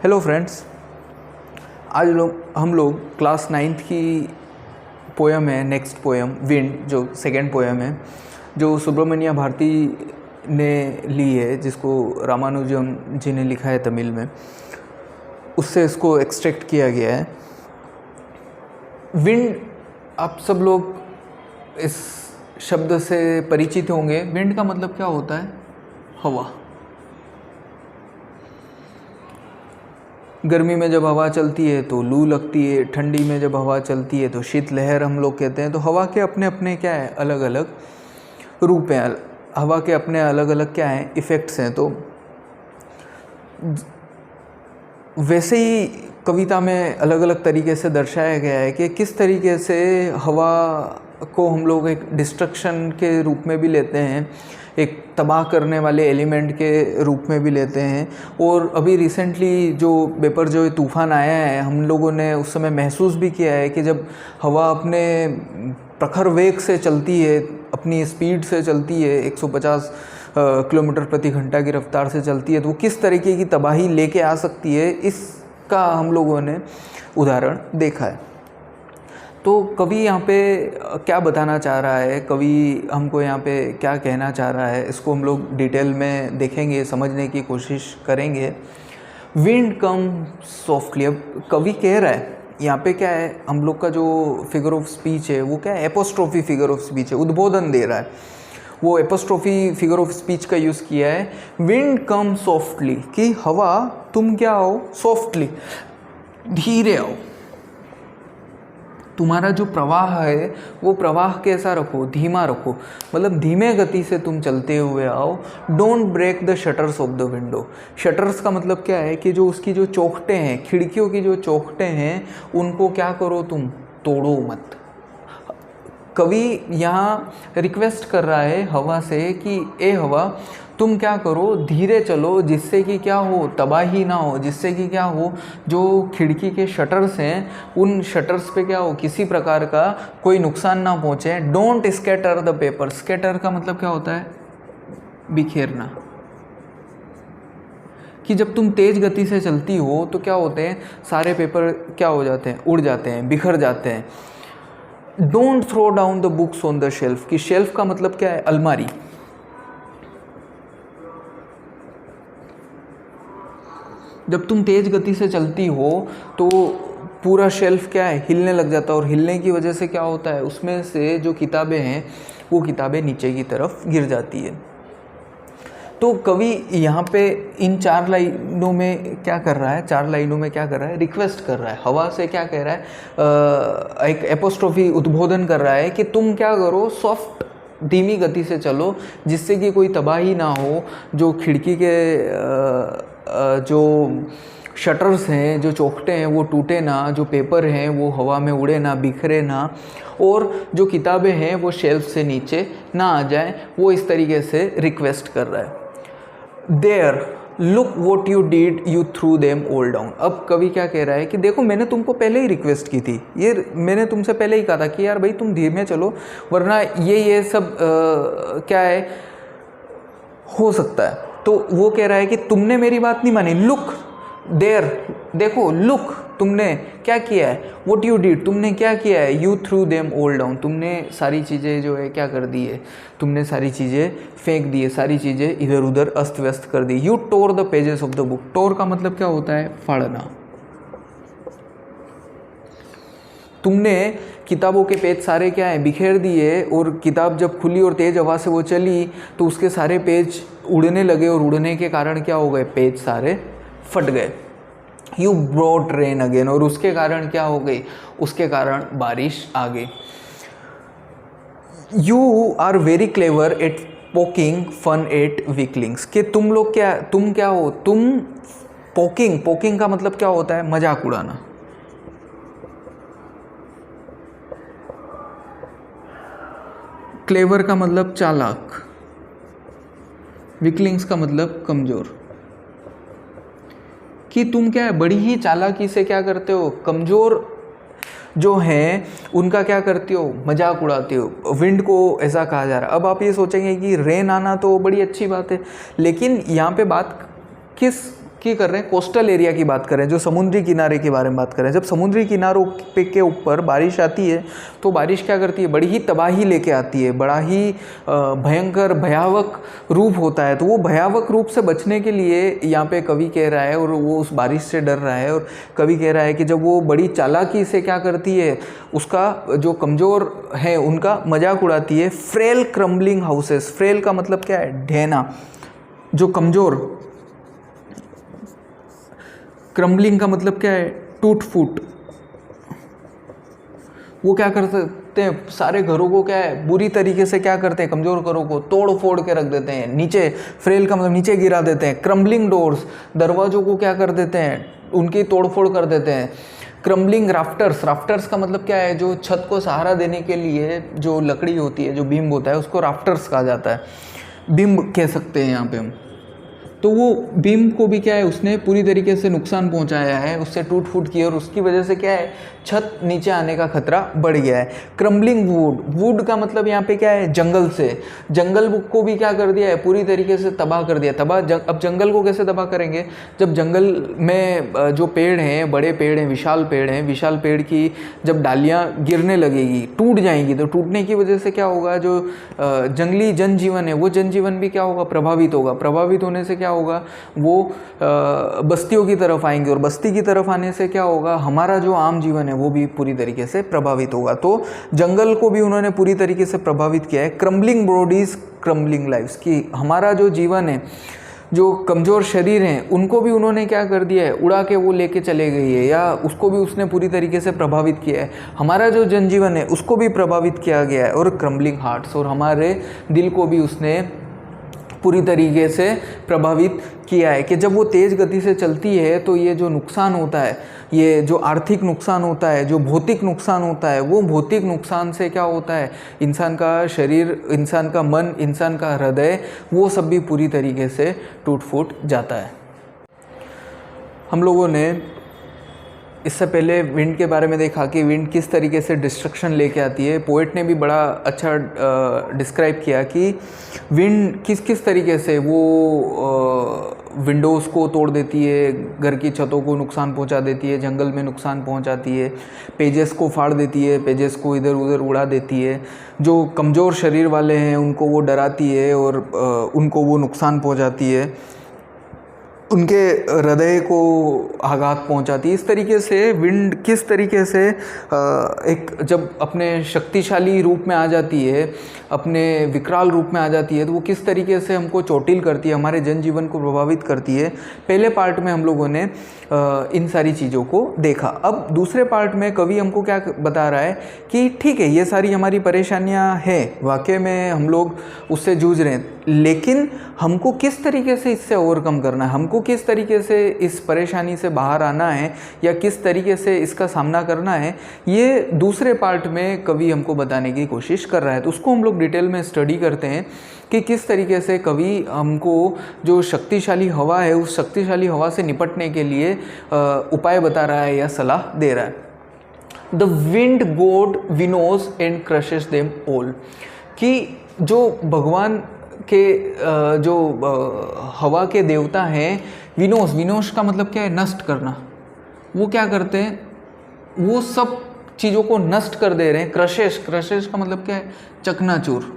Hello friends, आज हम लोग क्लास 9th की पोयम है, नेक्स्ट पोयम विंड, जो सेकेंड पोयम है, जो सुब्रमण्य भारती ने ली है, जिसको रामानुजम जी ने लिखा है तमिल में, उससे इसको एक्सट्रैक्ट किया गया है। विंड, आप सब लोग इस शब्द से परिचित होंगे। विंड का मतलब क्या होता है? हवा। गर्मी में जब हवा चलती है तो लू लगती है, ठंडी में जब हवा चलती है तो शीतलहर हम लोग कहते हैं। तो हवा के अपने अपने क्या है, अलग अलग रूप हैं, हवा के अपने अलग अलग क्या हैं, इफ़ेक्ट्स हैं। तो वैसे ही कविता में अलग अलग तरीके से दर्शाया गया है कि किस तरीके से हवा को हम लोग एक डिस्ट्रक्शन के रूप में भी लेते हैं, एक तबाह करने वाले एलिमेंट के रूप में भी लेते हैं। और अभी रिसेंटली जो पेपर जो तूफ़ान आया है, हम लोगों ने उस समय महसूस भी किया है कि जब हवा अपने प्रखर वेग से चलती है, अपनी स्पीड से चलती है, 150 किलोमीटर प्रति घंटा की रफ्तार से चलती है, तो वो किस तरीके की तबाही लेके आ सकती है, इसका हम लोगों ने उदाहरण देखा है। तो कवि यहाँ पे क्या बताना चाह रहा है, कवि हमको यहाँ पे क्या कहना चाह रहा है, इसको हम लोग डिटेल में देखेंगे, समझने की कोशिश करेंगे। विंड कम सॉफ्टली, अब कवि कह रहा है यहाँ पे क्या है, हम लोग का जो फिगर ऑफ स्पीच है वो क्या है, एपोस्ट्रोफी फिगर ऑफ स्पीच है, उद्बोधन दे रहा है। वो एपोस्ट्रोफी फिगर ऑफ स्पीच का यूज़ किया है, विंड कम सॉफ्टली, कि हवा तुम क्या हो, सॉफ्टली, धीरे आओ। तुम्हारा जो प्रवाह है वो प्रवाह कैसा रखो, धीमा रखो, मतलब धीमे गति से तुम चलते हुए आओ। Don't break the shutters of the window. Shutters का मतलब क्या है कि जो उसकी जो चौखटें हैं, खिड़कियों की जो चौखटें हैं, उनको क्या करो, तुम तोड़ो मत। कवि यहाँ रिक्वेस्ट कर रहा है हवा से कि ए हवा, तुम क्या करो, धीरे चलो, जिससे कि क्या हो, तबाही ना हो, जिससे कि क्या हो, जो खिड़की के शटर्स हैं उन शटर्स पे क्या हो, किसी प्रकार का कोई नुकसान ना पहुँचे। Don't scatter the paper. Scatter का मतलब क्या होता है, बिखेरना। कि जब तुम तेज़ गति से चलती हो तो क्या होते हैं, सारे पेपर क्या हो जाते हैं, उड़ जाते हैं, बिखर जाते हैं। Don't throw down the books on the shelf, कि शेल्फ का मतलब क्या है, अलमारी। जब तुम तेज़ गति से चलती हो तो पूरा शेल्फ क्या है, हिलने लग जाता है, और हिलने की वजह से क्या होता है, उसमें से जो किताबें हैं वो किताबें नीचे की तरफ गिर जाती है। तो कवि यहाँ पे इन 4 लाइनों में क्या कर रहा है, 4 लाइनों में क्या कर रहा है, रिक्वेस्ट कर रहा है हवा से, क्या कह रहा है, एक एपोस्ट्रोफी, उद्बोधन कर रहा है कि तुम क्या करो, सॉफ्ट, धीमी गति से चलो, जिससे कि कोई तबाही ना हो, जो खिड़की के जो शटर्स हैं, जो चौखटें हैं वो टूटे ना, जो पेपर हैं वो हवा में उड़े ना, बिखरे ना, और जो किताबें हैं वो शेल्फ से नीचे ना आ जाए। वो इस तरीके से रिक्वेस्ट कर रहा है। There look what you did, you threw them all down. अब कवि क्या कह रहा है कि देखो, मैंने तुमको पहले ही रिक्वेस्ट की थी, ये मैंने तुमसे पहले ही कहा था कि यार भाई तुम धीमे चलो, वरना ये सब क्या है, हो सकता है। तो वो कह रहा है कि तुमने मेरी बात नहीं मानी। लुक देयर, देखो, लुक, तुमने क्या किया है, व्हाट यू डिड, तुमने क्या किया है, you threw them all down, तुमने सारी चीज़ें जो है क्या कर दी है, तुमने सारी चीज़ें फेंक दी है, सारी चीज़ें इधर उधर अस्त व्यस्त कर दी। You tore the pages of the book. Tore का मतलब क्या होता है, फाड़ना। तुमने किताबों के पेज सारे क्या है, बिखेर दिए, और किताब जब खुली और तेज़ हवा से वो चली तो उसके सारे पेज उड़ने लगे, और उड़ने के कारण क्या हो गए, पेज सारे फट गए। यू ब्रॉट रेन अगेन, और उसके कारण क्या हो गई, उसके कारण बारिश आ गई। You are very clever at poking fun at weaklings, कि तुम लोग क्या, तुम क्या हो, तुम पोकिंग, पोकिंग का मतलब क्या होता है, मजाक उड़ाना। क्लेवर का मतलब चालाक, वीकलिंग्स का मतलब कमज़ोर, कि तुम क्या है, बड़ी ही चालाकी से क्या करते हो, कमज़ोर जो हैं उनका क्या करते हो, मजाक उड़ाते हो। विंड को ऐसा कहा जा रहा है। अब आप ये सोचेंगे कि रेन आना तो बड़ी अच्छी बात है, लेकिन यहाँ पे बात किस की कर रहे हैं, कोस्टल एरिया की बात कर रहे हैं, जो समुद्री किनारे के बारे में बात कर रहे हैं। जब समुद्री किनारों पे के ऊपर बारिश आती है तो बारिश क्या करती है, बड़ी ही तबाही लेके आती है, बड़ा ही भयंकर भयावक रूप होता है। तो वो भयावक रूप से बचने के लिए यहाँ पे कवि कह रहा है, और वो उस बारिश से डर रहा है, और कवि कह रहा है कि जब वो बड़ी चालाकी से क्या करती है, उसका जो कमज़ोर है उनका मजाक उड़ाती है। फ्रेल क्रम्बलिंग हाउसेस, फ्रेल का मतलब क्या है, ढहना, जो कमज़ोर, क्रम्बलिंग का मतलब क्या है, टूट फूट। वो क्या कर सकते हैं, सारे घरों को क्या है, बुरी तरीके से क्या करते हैं, कमज़ोर घरों को तोड़ फोड़ के रख देते हैं, नीचे, फ्रेल का मतलब नीचे गिरा देते हैं। क्रम्बलिंग डोर्स, दरवाज़ों को क्या कर देते हैं, उनकी तोड़ फोड़ कर देते हैं। क्रम्बलिंग राफ्टर्स, राफ्टर्स का मतलब क्या है, जो छत को सहारा देने के लिए जो लकड़ी होती है, जो बीम होता है, उसको राफ्टर्स कहा जाता है, बीम कह सकते हैं यहाँ पे हम। तो वो बीम को भी क्या है, उसने पूरी तरीके से नुकसान पहुंचाया है, उससे टूट फूट की, और उसकी वजह से क्या है, छत नीचे आने का खतरा बढ़ गया है। क्रम्बलिंग वुड, वुड का मतलब यहाँ पे क्या है, जंगल से, जंगल को भी क्या कर दिया है, पूरी तरीके से तबाह कर दिया। अब जंगल को कैसे तबाह करेंगे, जब जंगल में जो पेड़ हैं, बड़े पेड़ हैं, विशाल पेड़ हैं, विशाल पेड़ की जब डालियाँ गिरने लगेगी, टूट जाएंगी, तो टूटने की वजह से क्या होगा, जो जंगली जनजीवन है वो जनजीवन भी क्या होगा, प्रभावित होगा। प्रभावित होने से क्या होगा, वो बस्तियों की तरफ आएंगे, और बस्ती की तरफ आने से क्या होगा, हमारा जो आम जीवन है वो भी पूरी तरीके से प्रभावित होगा। तो जंगल को भी उन्होंने पूरी तरीके से प्रभावित किया है। क्रम्बलिंग बॉडीज, क्रम्बलिंग लाइफ्स, की हमारा जो जीवन है, जो कमज़ोर शरीर हैं, उनको भी उन्होंने क्या कर दिया है, उड़ा के वो लेके चले गई है, या उसको भी उसने पूरी तरीके से प्रभावित किया है। हमारा जो जनजीवन है उसको भी प्रभावित किया गया है। और क्रम्बलिंग हार्ट्स, और हमारे दिल को भी उसने पूरी तरीके से प्रभावित किया है। कि जब वो तेज़ गति से चलती है तो ये जो नुकसान होता है, ये जो आर्थिक नुकसान होता है, जो भौतिक नुकसान होता है, वो भौतिक नुकसान से क्या होता है, इंसान का शरीर, इंसान का मन, इंसान का हृदय, वो सब भी पूरी तरीके से टूट फूट जाता है। हम लोगों ने इससे पहले विंड के बारे में देखा कि विंड किस तरीके से डिस्ट्रक्शन लेके आती है। पोएट ने भी बड़ा अच्छा डिस्क्राइब किया कि विंड किस किस तरीके से वो विंडोज़ को तोड़ देती है, घर की छतों को नुकसान पहुंचा देती है, जंगल में नुकसान पहुंचाती है, पेजेस को फाड़ देती है, पेजेस को इधर उधर उड़ा देती है, जो कमज़ोर शरीर वाले हैं उनको वो डराती है और उनको वो नुकसान पहुंचाती है, उनके हृदय को आघात पहुंचाती है। इस तरीके से विंड किस तरीके से एक जब अपने शक्तिशाली रूप में आ जाती है, अपने विकराल रूप में आ जाती है, तो वो किस तरीके से हमको चोटिल करती है, हमारे जनजीवन को प्रभावित करती है। पहले पार्ट में हम लोगों ने इन सारी चीज़ों को देखा। अब दूसरे पार्ट में कवि हमको क्या बता रहा है कि ठीक है, ये सारी हमारी परेशानियां हैं, वाकई में हम लोग उससे जूझ रहे हैं, लेकिन हमको किस तरीके से इससे ओवरकम करना है, हमको किस तरीके से इस परेशानी से बाहर आना है, या किस तरीके से इसका सामना करना है, ये दूसरे पार्ट में कवि हमको बताने की कोशिश कर रहा है। तो उसको हम लोग डिटेल में स्टडी करते हैं कि किस तरीके से कवि हमको जो शक्तिशाली हवा है, उस शक्तिशाली हवा से निपटने के लिए उपाय बता रहा है या सलाह दे रहा है। The wind god winnows and crushes them all, कि जो भगवान के जो हवा के देवता हैं, विनोश, विनोश का मतलब क्या है, नष्ट करना। वो क्या करते हैं, वो सब चीज़ों को नष्ट कर दे रहे हैं। क्रशेस, क्रशेस का मतलब क्या है, चकनाचूर।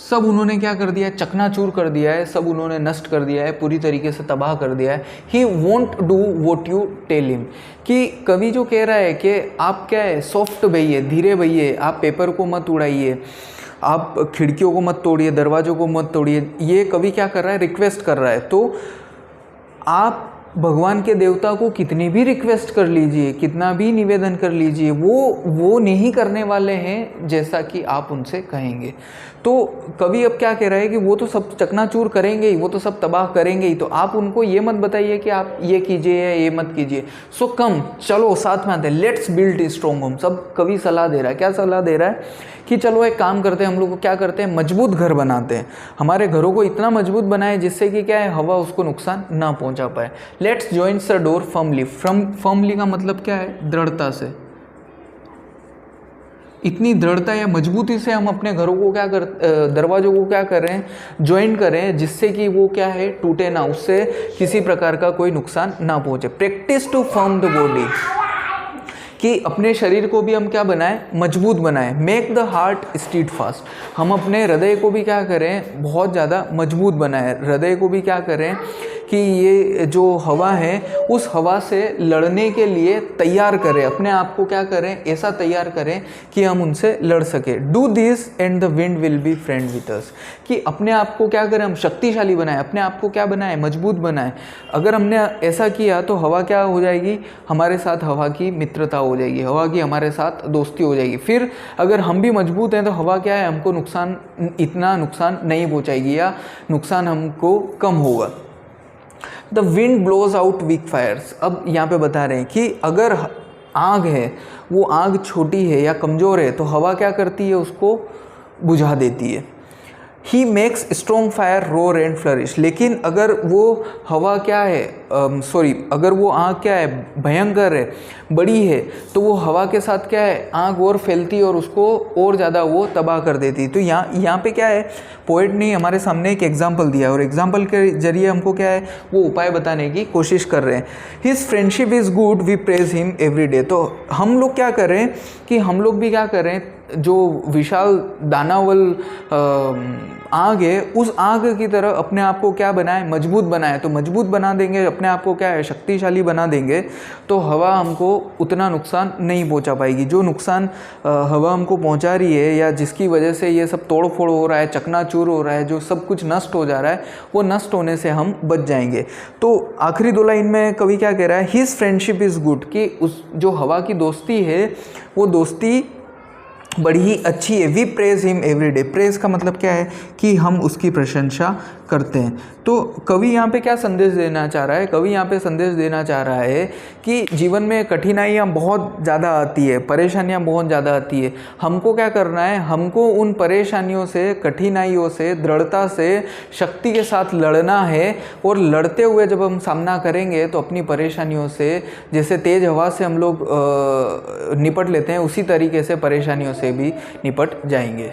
सब उन्होंने क्या कर दिया है, चकनाचूर कर दिया है, सब उन्होंने नष्ट कर दिया है, पूरी तरीके से तबाह कर दिया है। He won't do what you tell him, कि कवि जो कह रहा है कि आप क्या है, सॉफ्ट बहिए, धीरे बहिए, आप पेपर को मत उड़ाइए, आप खिड़कियों को मत तोड़िए, दरवाज़ों को मत तोड़िए। ये कवि क्या कर रहा है, रिक्वेस्ट कर रहा है। तो आप भगवान के देवता को कितनी भी रिक्वेस्ट कर लीजिए, कितना भी निवेदन कर लीजिए, वो नहीं करने वाले हैं जैसा कि आप उनसे कहेंगे। तो कवि अब क्या कह रहा है कि वो तो सब चकनाचूर करेंगे ही, वो तो सब तबाह करेंगे ही, तो आप उनको ये मत बताइए कि आप ये कीजिए या ये मत कीजिए। सो कम, चलो साथ में आते हैं, let's build a strong home. सब कवि सलाह दे रहा है। क्या सलाह दे रहा है कि चलो एक काम करते हैं, हम लोग को क्या करते हैं, मजबूत घर बनाते हैं, हमारे घरों को इतना मजबूत बनाए जिससे कि क्या है, हवा उसको नुकसान ना पहुंचा पाए। Let's join the door firmly. Firmly का मतलब क्या है, दृढ़ता से, इतनी दृढ़ता या मजबूती से हम अपने घरों को दरवाज़ों को क्या कर रहे हैं, ज्वाइन करें, जिससे कि वो क्या है, टूटे ना, उससे किसी प्रकार का कोई नुकसान ना पहुँचे। Practice to firm the body, कि अपने शरीर को भी हम क्या बनाएं, मजबूत बनाएं। Make the heart stead fast, हम अपने हृदय को भी क्या करें, बहुत ज़्यादा मजबूत बनाएं। हृदय को भी क्या करें कि ये जो हवा है उस हवा से लड़ने के लिए तैयार करें, अपने आप को क्या करें, ऐसा तैयार करें कि हम उनसे लड़ सकें। Do this and the wind will be friend with us, कि अपने आप को क्या करें, हम शक्तिशाली बनाएं, अपने आप को क्या बनाएं, मजबूत बनाएं। अगर हमने ऐसा किया तो हवा क्या हो जाएगी, हमारे साथ हवा की मित्रता हो जाएगी, हवा की हमारे साथ दोस्ती हो जाएगी। फिर अगर हम भी मजबूत हैं तो हवा क्या है, हमको इतना नुकसान नहीं पहुँचाएगी, या नुकसान हमको कम होगा। The wind blows out weak fires, अब यहाँ पे बता रहे हैं कि अगर आग है, वो आग छोटी है या कमज़ोर है, तो हवा क्या करती है, उसको बुझा देती है। He makes strong fire roar and flourish, लेकिन अगर वो हवा क्या है, अगर वो आग क्या है, भयंकर है, बड़ी है, तो वो हवा के साथ क्या है, आग और फैलती और उसको और ज़्यादा वो तबाह कर देती। तो यहाँ पे क्या है, पोएट ने हमारे सामने एक एग्जाम्पल दिया और एग्जाम्पल के जरिए हमको क्या है, वो उपाय बताने की कोशिश कर रहे हैं। His friendship is good, we praise him every day. तो हम लोग क्या करें कि हम लोग भी क्या करें, जो विशाल दानावल आग है, उस आग की तरह अपने आप को क्या बनाए, मजबूत बनाए। तो मजबूत बना देंगे, अपने आप को क्या है, शक्तिशाली बना देंगे, तो हवा हमको उतना नुकसान नहीं पहुंचा पाएगी। जो नुकसान हवा हमको पहुंचा रही है, या जिसकी वजह से ये सब तोड़ फोड़ हो रहा है, चकनाचूर हो रहा है, जो सब कुछ नष्ट हो जा रहा है, वो नष्ट होने से हम बच जाएंगे। तो आखिरी 2 लाइन में कवि क्या कह रहा है, हिज फ्रेंडशिप इज़ गुड, कि उस जो हवा की दोस्ती है, वो दोस्ती बड़ी ही अच्छी है। We praise him every day, praise का मतलब क्या है कि हम उसकी प्रशंसा करते हैं। तो कवि यहाँ पे क्या संदेश देना चाह रहा है, कवि यहाँ पे संदेश देना चाह रहा है कि जीवन में कठिनाइयाँ बहुत ज़्यादा आती है, परेशानियाँ बहुत ज़्यादा आती है। हमको क्या करना है, हमको उन परेशानियों से, कठिनाइयों से दृढ़ता से, शक्ति के साथ लड़ना है। और लड़ते हुए जब हम सामना करेंगे तो अपनी परेशानियों से, जैसे तेज़ हवा से हम लोग निपट लेते हैं, उसी तरीके से परेशानियों से भी निपट जाएंगे।